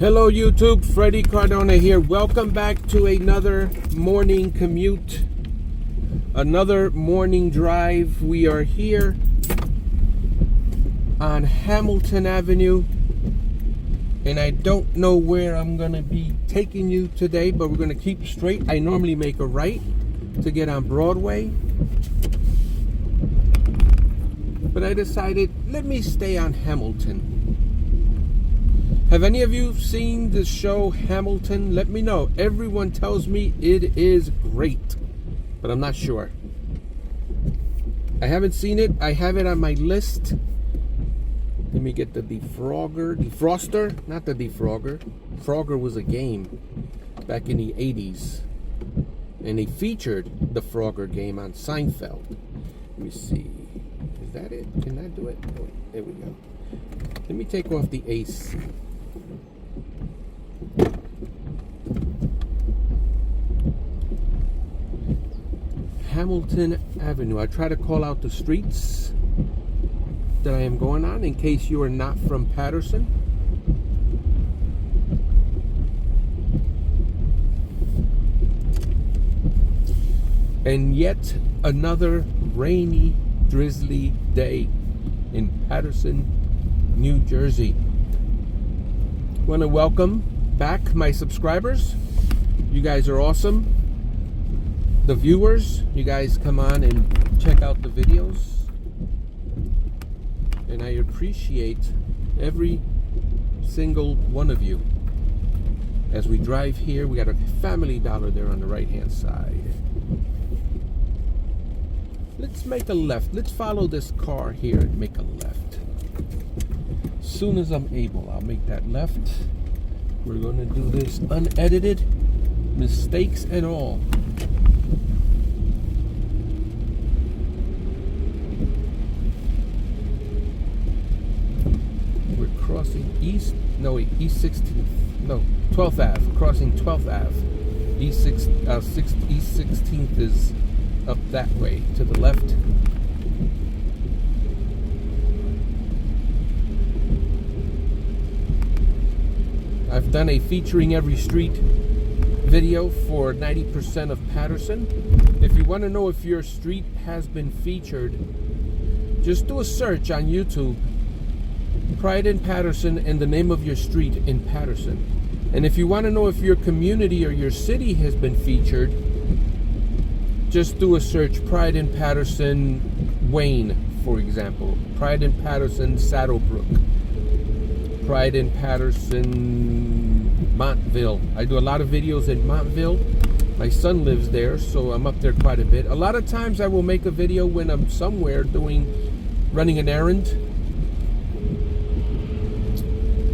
Hello YouTube, Freddie Cardona here. Welcome back to another morning commute, another morning drive. We are here on Hamilton Avenue, and I don't know where I'm gonna be taking you today, but we're gonna keep straight. I normally make a right to get on Broadway, but I decided let me stay on Hamilton. Have any of you seen the show Hamilton? Let me know. Everyone tells me it is great, but I'm not sure. I haven't seen it. I have it on my list. Let me get the defroster, not the defrogger. Frogger was a game back in the 80s, and they featured the Frogger game on Seinfeld. Let me see. Is that it? Can I do it? Oh, there we go. Let me take off the AC. Hamilton Avenue. I try to call out the streets that I am going on in case you are not from Patterson. And yet another rainy, drizzly day in Patterson, New Jersey. I want to welcome back my subscribers. You guys are awesome. The viewers, you guys come on and check out the videos, and I appreciate every single one of you. As we drive here, we got a Family Dollar there on the right hand side. Let's make a left. Let's follow this car here and make a left. As soon as I'm able, I'll make that left. We're going to do this unedited, mistakes and all. Crossing East 16th, no, 12th Ave, crossing 12th Ave. East 16th is up that way to the left. I've done a featuring every street video for 90% of Patterson. If you want to know if your street has been featured, just do a search on YouTube. Pride in Patterson and the name of your street in Patterson. And if you want to know if your community or your city has been featured, just do a search. Pride in Patterson, Wayne, for example. Pride in Patterson, Saddlebrook. Pride in Patterson, Montville. I do a lot of videos in Montville. My son lives there, so I'm up there quite a bit. A lot of times I will make a video when I'm somewhere running an errand.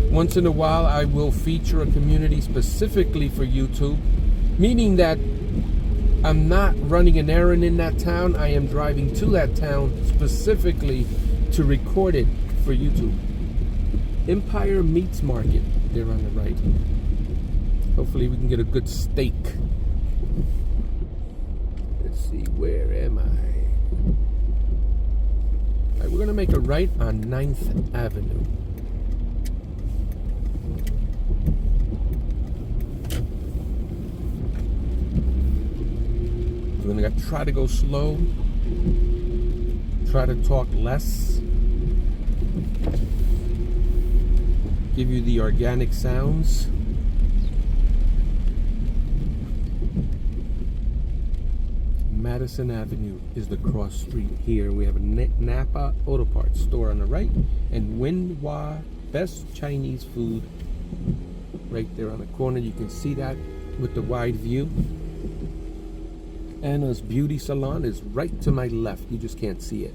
Once in a while, I will feature a community specifically for YouTube, meaning that I'm not running an errand in that town. I am driving to that town specifically to record it for YouTube. Empire Meats Market, there on the right. Hopefully we can get a good steak. Let's see, where am I? All right, we're going to make a right on 9th Avenue. I'm going to try to go slow, try to talk less, give you the organic sounds. Madison Avenue is the cross street here. We have a Napa Auto Parts store on the right, and Winhua Best Chinese Food right there on the corner. You can see that with the wide view. Anna's Beauty Salon is right to my left. You just can't see it.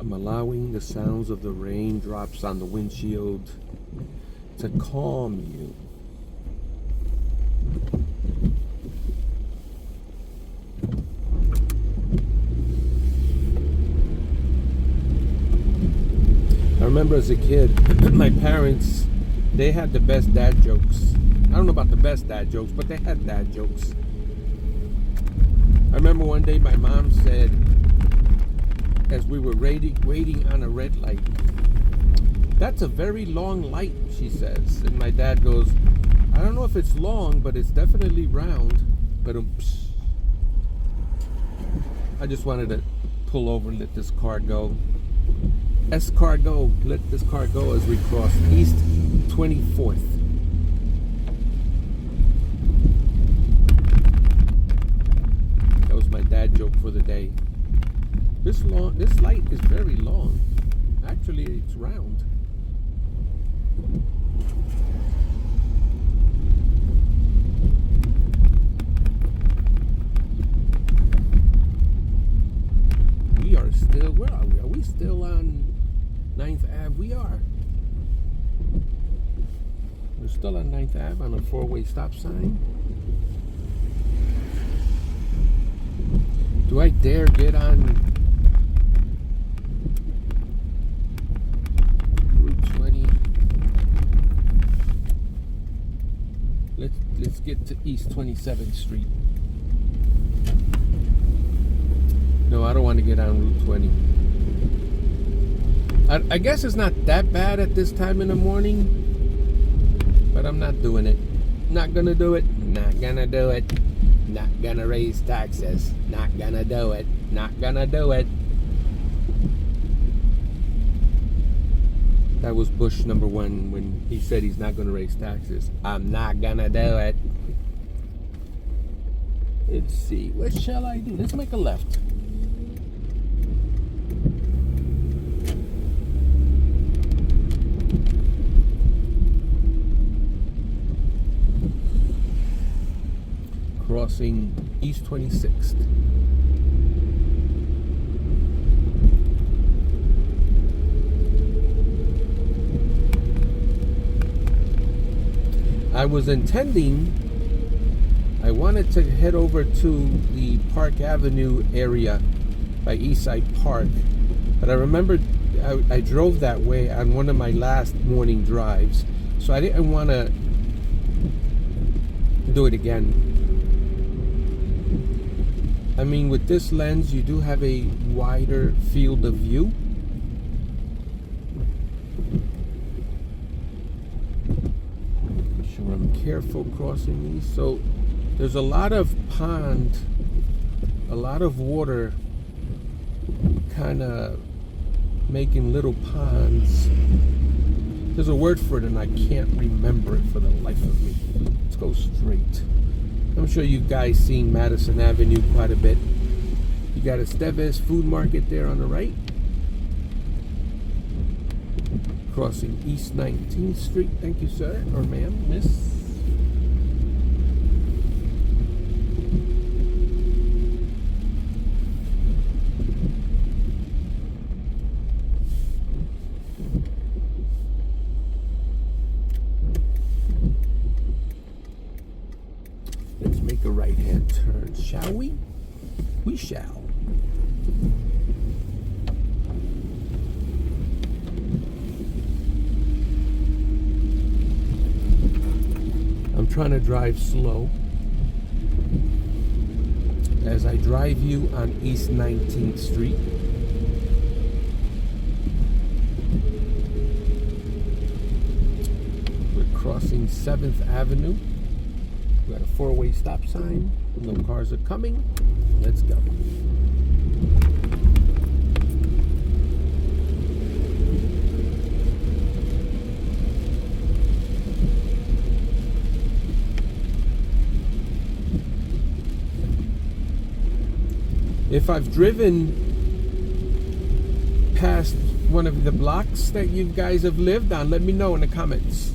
I'm allowing the sounds of the raindrops on the windshield to calm you. remember as a kid, my parents, they had the best dad jokes. I don't know about the best dad jokes, but they had dad jokes. I remember one day my mom said, as we were waiting on a red light, "That's a very long light," she says. And my dad goes, "I don't know if it's long, but it's definitely round." But I just wanted to pull over and let this car go. S-car go. Let this car go as we cross East 24th. That was my dad joke for the day. This light is very long. Actually, it's round. We are still, where are we? Are we still on 9th Ave? We are. We're still on 9th Ave on a 4-way stop sign. Do I dare get on Route 20? Let's get to East 27th Street. No, I don't want to get on Route 20. I guess it's not that bad at this time in the morning, but I'm not doing it. Not gonna do it. Not gonna do it. Not gonna raise taxes. Not gonna do it. Not gonna do it. That was Bush #1 when he said he's not gonna raise taxes. I'm not gonna do it. Let's see. What shall I do? Let's make a left. Crossing East 26th. I was intending, I wanted to head over to the Park Avenue area by Eastside Park, but I remembered I drove that way on one of my last morning drives, so I didn't want to do it again. I mean, with this lens, you do have a wider field of view. Make sure I'm careful crossing these. So there's a lot of pond, a lot of water kind of making little ponds. There's a word for it and I can't remember it for the life of me. Let's go straight. I'm sure you guys seen Madison Avenue quite a bit. You got Esteves Food Market there on the right. Crossing East 19th Street. Thank you, sir, or ma'am, miss. A right-hand turn, shall we? We shall. I'm trying to drive slow as I drive you on East 19th Street. We're crossing 7th Avenue. We got a 4-way stop sign. No cars are coming. Let's go. If I've driven past one of the blocks that you guys have lived on, let me know in the comments.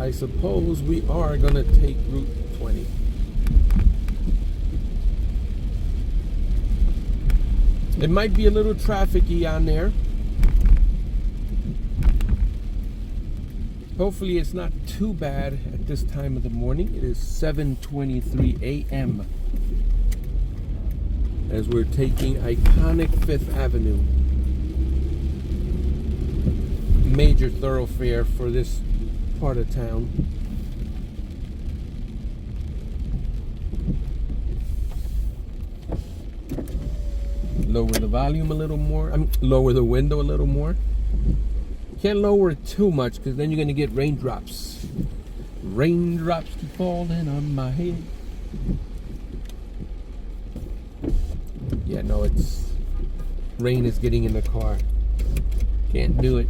I suppose we are going to take Route 20. It might be a little trafficy on there. Hopefully it's not too bad at this time of the morning. It is 7:23 a.m. as we're taking iconic 5th Avenue, major thoroughfare for this part of town. Lower the volume a little more. Lower the window a little more. Can't lower it too much because then you're going to get raindrops. Raindrops keep falling on my head. Yeah, no, it's rain is getting in the car. Can't do it.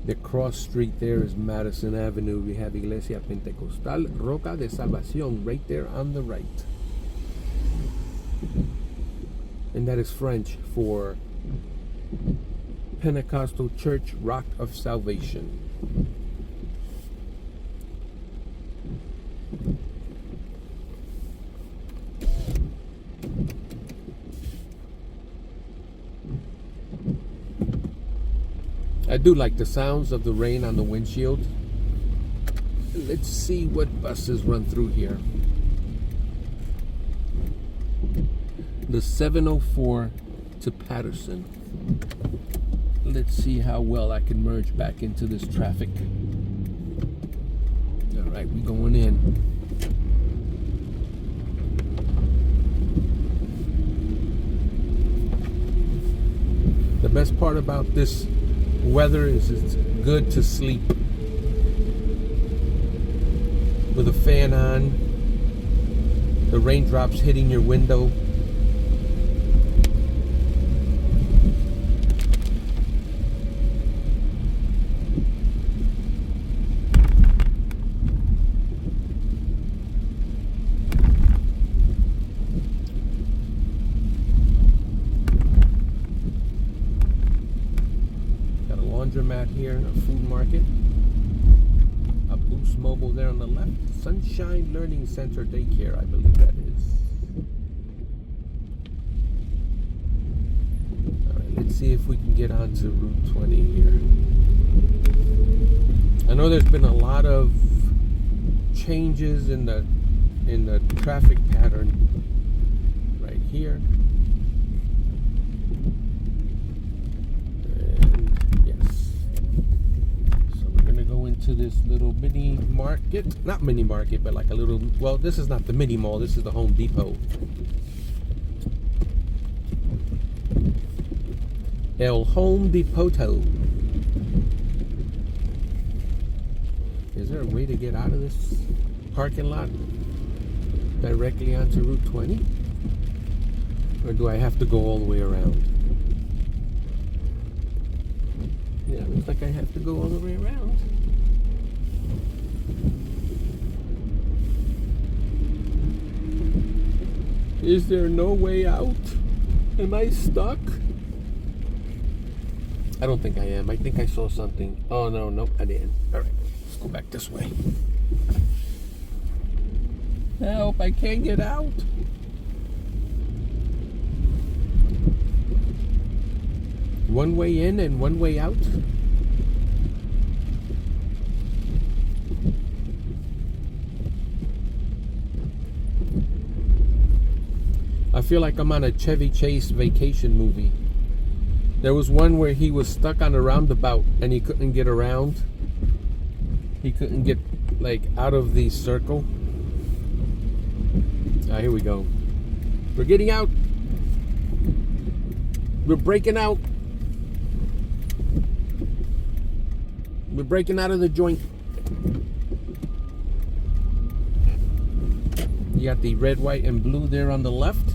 The cross street there is Madison Avenue. We have Iglesia Pentecostal Roca de Salvación right there on the right. And that is French for Pentecostal Church Rock of Salvation. I do like the sounds of the rain on the windshield. Let's see what buses run through here. The 704 to Patterson. Let's see how well I can merge back into this traffic. All right, we're going in. The best part about this weather is it's good to sleep with a fan on, the raindrops hitting your window. Laundromat here, a food market, a Boost Mobile there on the left, Sunshine Learning Center Daycare, I believe that is. Alright, let's see if we can get onto Route 20 here. I know there's been a lot of changes in the traffic pattern right here. To this little mini market, not mini market, but like a little, well, this is not the mini mall, this is the Home Depot. El Home Depot. Is there a way to get out of this parking lot directly onto Route 20? Or do I have to go all the way around? Yeah, looks like I have to go all the way around. Is there no way out? Am I stuck? I don't think I am. I think I saw something. Oh, no, nope, I didn't. All right, let's go back this way. Help, I can't get out. One way in and one way out. I feel like I'm on a Chevy Chase vacation movie. There was one where he was stuck on a roundabout and he couldn't get around. He couldn't get like out of the circle. Ah, here we go. We're getting out. We're breaking out. We're breaking out of the joint. You got the red, white, and blue there on the left.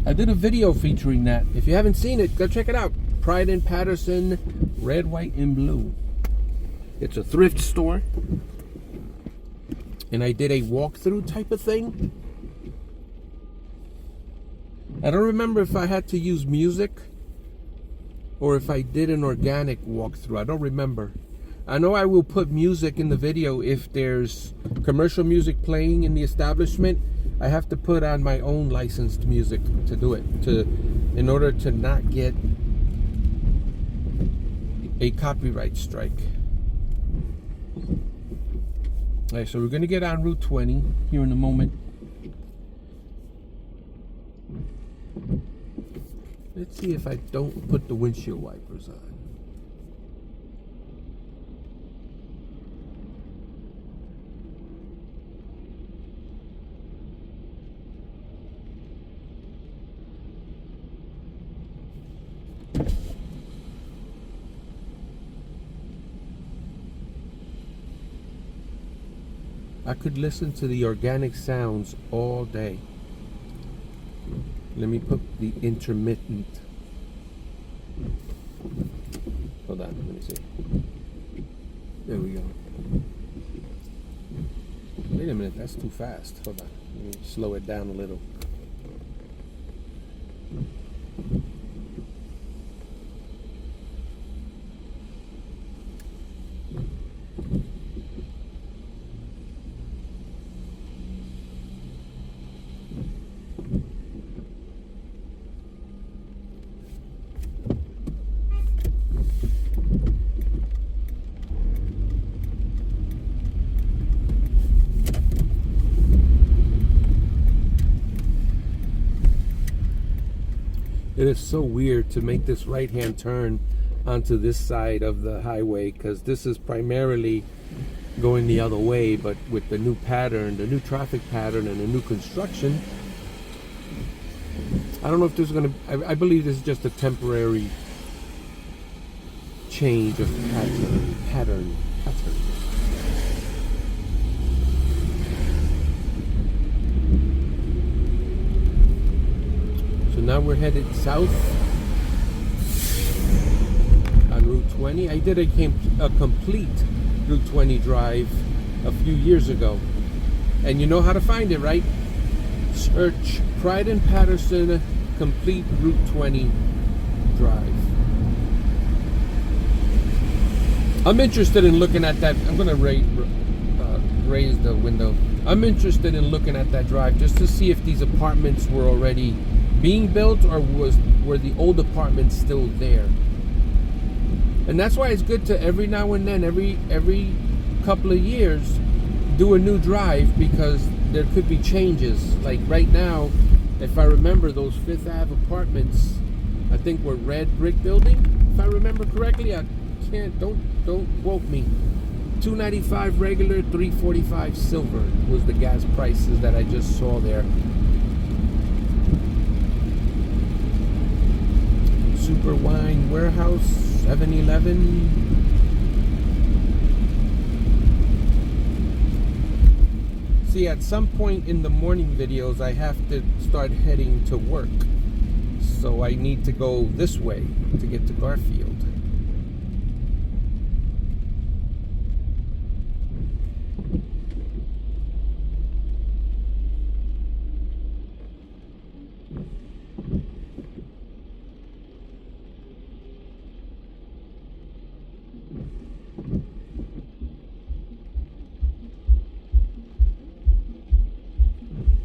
I did a video featuring that. If you haven't seen it, go check it out. Pride in Patterson, red, white, and blue. It's a thrift store. And I did a walkthrough type of thing. I don't remember if I had to use music or if I did an organic walkthrough. I don't remember. I know I will put music in the video if there's commercial music playing in the establishment. I have to put on my own licensed music to do it, in order to not get a copyright strike. All right, so we're going to get on Route 20 here in a moment. Let's see if I don't put the windshield wipers on. I could listen to the organic sounds all day. Let me put the intermittent. Hold on, let me see. There we go. Wait a minute, that's too fast. Hold on, let me slow it down a little. It is so weird to make this right-hand turn onto this side of the highway, because this is primarily going the other way, but with the new pattern, the new traffic pattern and the new construction, I don't know if this is going to, I believe this is just a temporary change of pattern. Now we're headed south on Route 20. I did a complete Route 20 drive a few years ago. And you know how to find it, right? Search Pride in Patterson complete Route 20 drive. I'm interested in looking at that. I'm going to raise the window. I'm interested in looking at that drive just to see if these apartments were already being built, or were the old apartments still there. And that's why it's good to every now and then, every couple of years, do a new drive, because there could be changes. Like right now, if I remember, those Fifth Ave apartments, I think were red brick building, if I remember correctly. I can't, don't quote me. $2.95 regular, $3.45 silver was the gas prices that I just saw there. Super Wine Warehouse, 7-Eleven. See, at some point in the morning videos, I have to start heading to work. So I need to go this way to get to Garfield.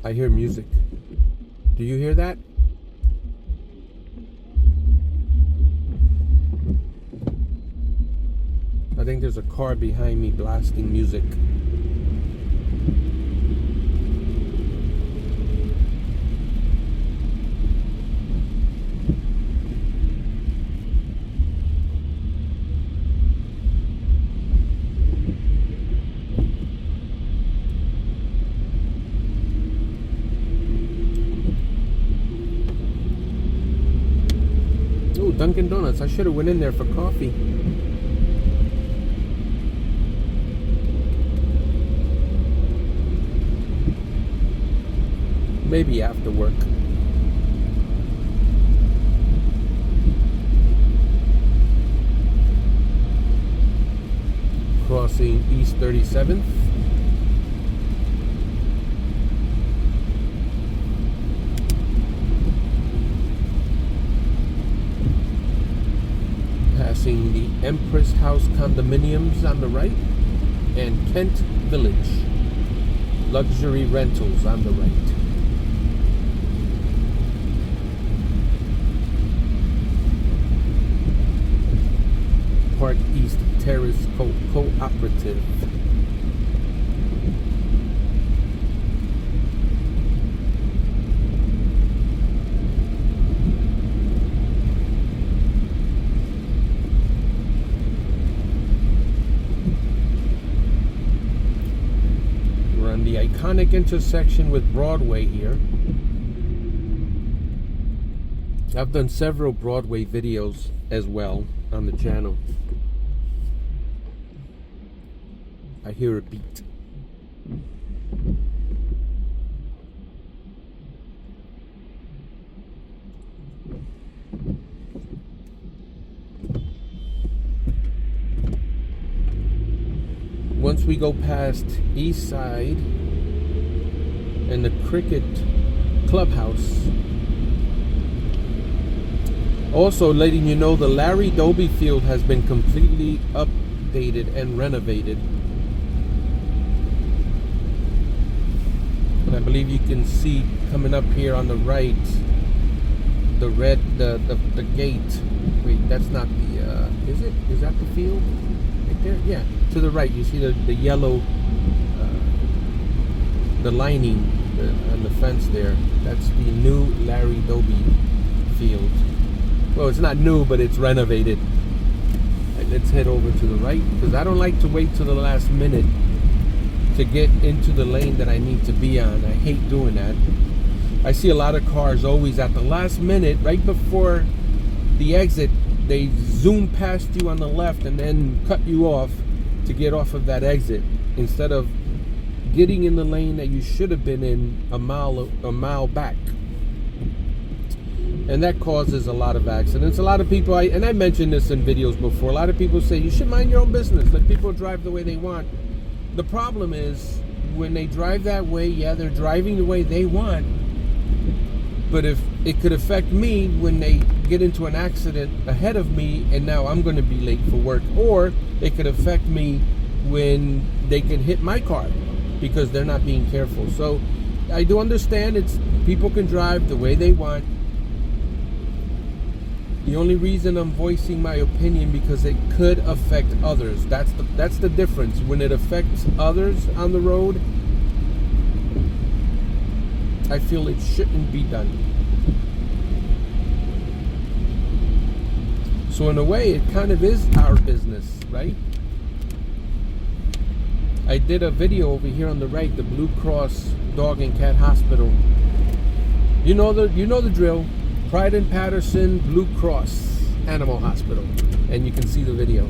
I hear music. Do you hear that? I think there's a car behind me blasting music. Dunkin' Donuts. I should have went in there for coffee. Maybe after work. Crossing East 37th. Passing the Empress House condominiums on the right, and Kent Village luxury rentals on the right. Park East Terrace Cooperative. We're on the iconic intersection with Broadway here. I've done several Broadway videos as well on the channel. I hear a beat. Once we go past East Side and the Cricket Clubhouse. Also letting you know the Larry Doby Field has been completely updated and renovated. And I believe you can see coming up here on the right the red, the gate. Wait, that's not the, is it? Is that the field? Right there? Yeah, to the right, you see the yellow, the lining on the fence there. That's the new Larry Doby Field. Well, it's not new, but it's renovated. Right, let's head over to the right, because I don't like to wait till the last minute to get into the lane that I need to be on. I hate doing that. I see a lot of cars always at the last minute, right before the exit, they zoom past you on the left and then cut you off to get off of that exit, instead of getting in the lane that you should have been in a mile back. And that causes a lot of accidents. A lot of people, and I mentioned this in videos before, a lot of people say you should mind your own business, let people drive the way they want. The problem is, when they drive that way, yeah, they're driving the way they want, but if it could affect me when they get into an accident ahead of me and now I'm going to be late for work, or it could affect me when they can hit my car because they're not being careful. So I do understand people can drive the way they want. The only reason I'm voicing my opinion because it could affect others. That's the difference. When it affects others on the road, I feel it shouldn't be done. So in a way, it kind of is our business, right? I did a video over here on the right, the Blue Cross Dog and Cat Hospital. You know the drill. Pride in Patterson, Blue Cross Animal Hospital, and you can see the video.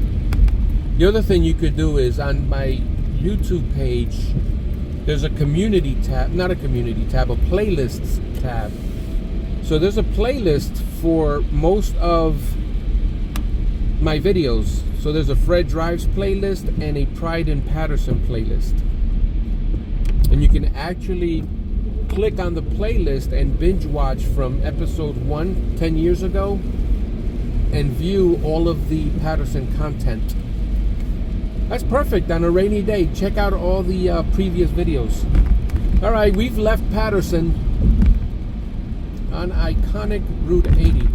The other thing you could do is on my YouTube page, there's a community tab, not a community tab, a playlists tab. So there's a playlist for most of my videos. So there's a Fred Drives playlist and a Pride in Patterson playlist. And you can actually click on the playlist and binge watch from episode 1 10 years ago and view all of the Patterson content. That's perfect on a rainy day. Check out all the previous videos. All right, we've left Patterson on iconic Route 80.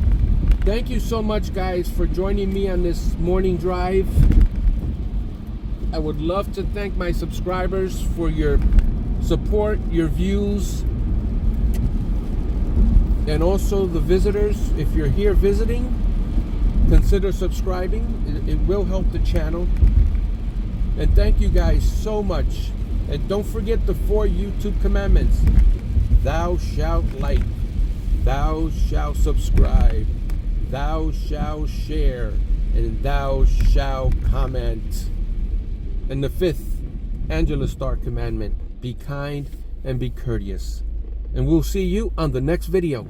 Thank you so much, guys, for joining me on this morning drive. I would love to thank my subscribers for your support, your views, and also the visitors. If you're here visiting, consider subscribing. It will help the channel. And thank you guys so much. And don't forget the 4 YouTube commandments. Thou shalt like, thou shalt subscribe, thou shalt share, and thou shalt comment. And the 5th Angela Star commandment: be kind and be courteous. And we'll see you on the next video.